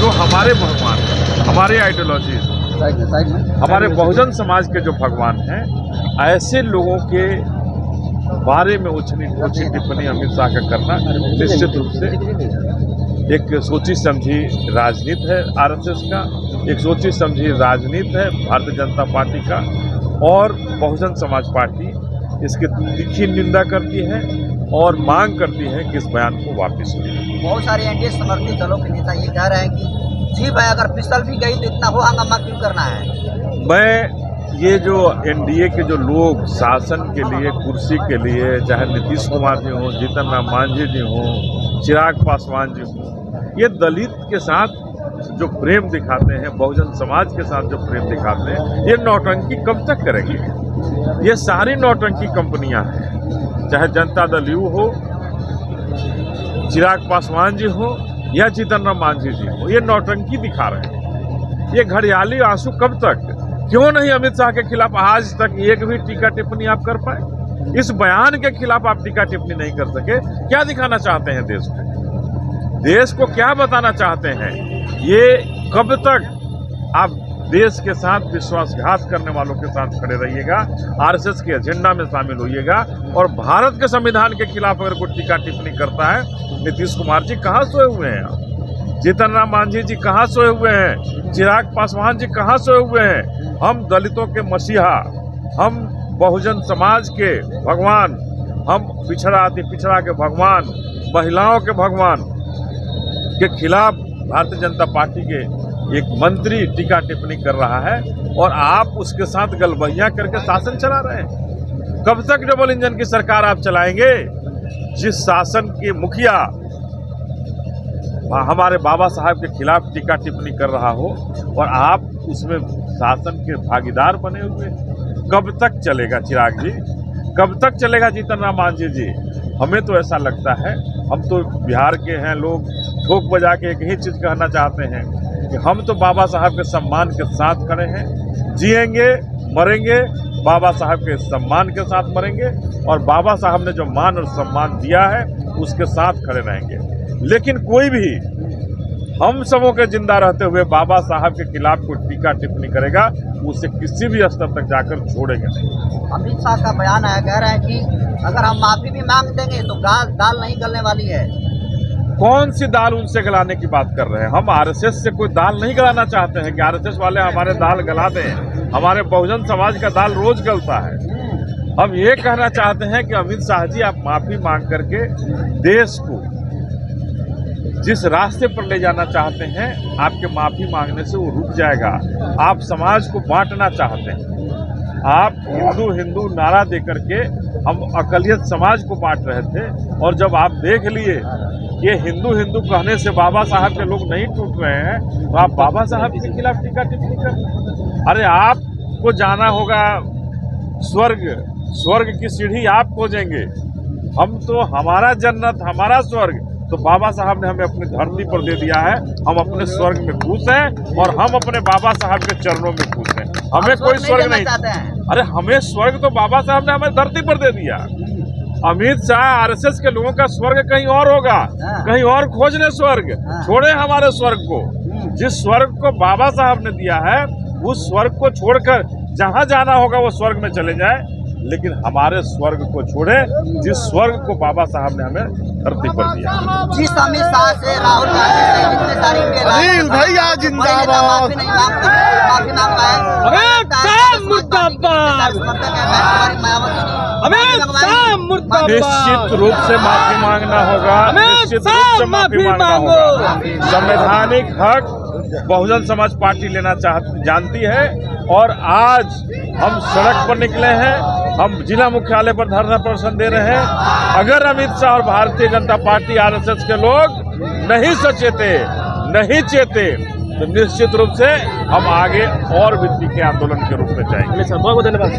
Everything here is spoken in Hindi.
जो हमारे भगवान, हमारे आइडियोलॉजी, हमारे बहुजन समाज के जो भगवान हैं, ऐसे लोगों के बारे में ऊंची टिप्पणी अमित शाह का करना निश्चित रूप से एक सोची समझी राजनीति है आरएसएस का, एक सोची समझी राजनीति है भारतीय जनता पार्टी का, और बहुजन समाज पार्टी इसकी तीखी निंदा करती है और मांग करती है कि इस बयान को वापस लें। बहुत सारे एनडीए समर्थित दलों के नेता ये कह रहे हैं कि जी भाई अगर फिसल भी गई तो इतना हो हंगामा क्यों करना है। मैं ये जो एनडीए के जो लोग शासन के लिए, कुर्सी के लिए, चाहे नीतीश कुमार जी हों, जीतन राम मांझी जी हों, चिराग पासवान जी हों, ये दलित के साथ जो प्रेम दिखाते हैं, बहुजन समाज के साथ जो प्रेम दिखाते हैं, ये नौटंकी कब तक करेंगे। ये सारी नौटंकी कंपनियां हैं, चाहे जनता दल यू हो, चिराग पासवान जी हो या जीतन राम मांझी जी हो, ये नौटंकी दिखा रहे हैं। ये घड़ियाली आंसू कब तक। क्यों नहीं अमित शाह के खिलाफ आज तक एक भी टीका टिप्पणी आप कर पाए। इस बयान के खिलाफ आप टीका टिप्पणी नहीं कर सके। क्या दिखाना चाहते हैं देश को, देश को क्या बताना चाहते हैं। ये कब तक आप देश के साथ विश्वासघात करने वालों के साथ खड़े रहिएगा, आरएसएस के एजेंडा में शामिल होइएगा, और भारत के संविधान के खिलाफ अगर कोई टीका टिप्पणी करता है, नीतीश कुमार जी कहाँ सोए हुए हैं, जीतन राम मांझी जी कहाँ सोए हुए हैं, चिराग पासवान जी कहाँ सोए हुए हैं। हम दलितों के मसीहा, हम बहुजन समाज के भगवान, हम पिछड़ा अति पिछड़ा के भगवान, महिलाओं के भगवान के खिलाफ भारतीय जनता पार्टी के एक मंत्री टीका टिप्पणी कर रहा है, और आप उसके साथ गलबहियां करके शासन चला रहे हैं। कब तक डबल इंजन की सरकार आप चलाएंगे। जिस शासन के मुखिया हमारे बाबा साहब के खिलाफ टीका टिप्पणी कर रहा हो और आप उसमें शासन के भागीदार बने हुए, कब तक चलेगा चिराग जी, कब तक चलेगा जीतन राम मांझी जी। हमें तो ऐसा लगता है, हम तो बिहार के हैं लोग, ठोक बजा के एक ही चीज़ कहना चाहते हैं कि हम तो बाबा साहब के सम्मान के साथ खड़े हैं, जिएंगे मरेंगे बाबा साहब के सम्मान के साथ मरेंगे, और बाबा साहब ने जो मान और सम्मान दिया है उसके साथ खड़े रहेंगे। लेकिन कोई भी हम सबों के जिंदा रहते हुए बाबा साहब के खिलाफ कोई टीका टिप्पणी करेगा, उसे किसी भी स्तर तक जाकर छोड़ेंगे नहीं। अमित शाह का बयान आया, कह रहे हैं कि अगर हम माफी भी मांग देंगे तो दाल नहीं गलने वाली है। कौन सी दाल उनसे गलाने की बात कर रहे हैं। हम आरएसएस से कोई दाल नहीं गलाना चाहते हैं कि आरएसएस वाले हमारे दाल गला दें। हमारे बहुजन समाज का दाल रोज गलता है। हम ये कहना चाहते हैं कि अमित शाह जी, आप माफी मांग करके देश को जिस रास्ते पर ले जाना चाहते हैं, आपके माफी मांगने से वो रुक जाएगा। आप समाज को बांटना चाहते हैं। आप हिंदू हिंदू नारा देकर के हम अकलियत समाज को बांट रहे थे, और जब आप देख लिए ये हिंदू हिंदू कहने से बाबा साहब के लोग नहीं टूट रहे हैं, तो आप बाबा साहब के खिलाफ टीका टिप्पणी कर। अरे आपको जाना होगा स्वर्ग, स्वर्ग की सीढ़ी आप खोजेंगे। हम तो हमारा जन्नत, हमारा स्वर्ग तो बाबा साहब ने हमें अपनी धरती पर दे दिया है। हम अपने स्वर्ग में खुश हैं, और हम अपने बाबा साहब के चरणों में खुश हैं। हमें कोई स्वर्ग नहीं चाहते हैं। अरे हमें स्वर्ग तो बाबा साहब ने हमें धरती पर दे दिया। अमित शाह आरएसएस के लोगों का स्वर्ग कहीं और होगा, कहीं और खोज ले स्वर्ग। छोड़े हमारे स्वर्ग को। जिस स्वर्ग को बाबा साहब ने दिया है, उस स्वर्ग को छोड़कर जहां जाना होगा वो स्वर्ग में चले जाए, लेकिन हमारे स्वर्ग को छोड़े जिस स्वर्ग को बाबा साहब ने हमें धरती पर दिया। जिस अमित शाह से, राहुल गांधी से जितने तारीफ अनिल भैया जिंदाबाद, माफी मांग पाए। निश्चित रूप से माफी मांगना होगा, निश्चित रूप से माफी मांगना होगा। संवैधानिक हक बहुजन समाज पार्टी लेना जानती है, और आज हम सड़क पर निकले हैं, हम जिला मुख्यालय पर धरना प्रदर्शन दे रहे हैं। अगर अमित शाह और भारतीय जनता पार्टी आरएसएस के लोग नहीं सचेते, नहीं चेते, तो निश्चित रूप से हम आगे और भी तीखे आंदोलन के रूप में जाएंगे। बहुत बहुत धन्यवाद।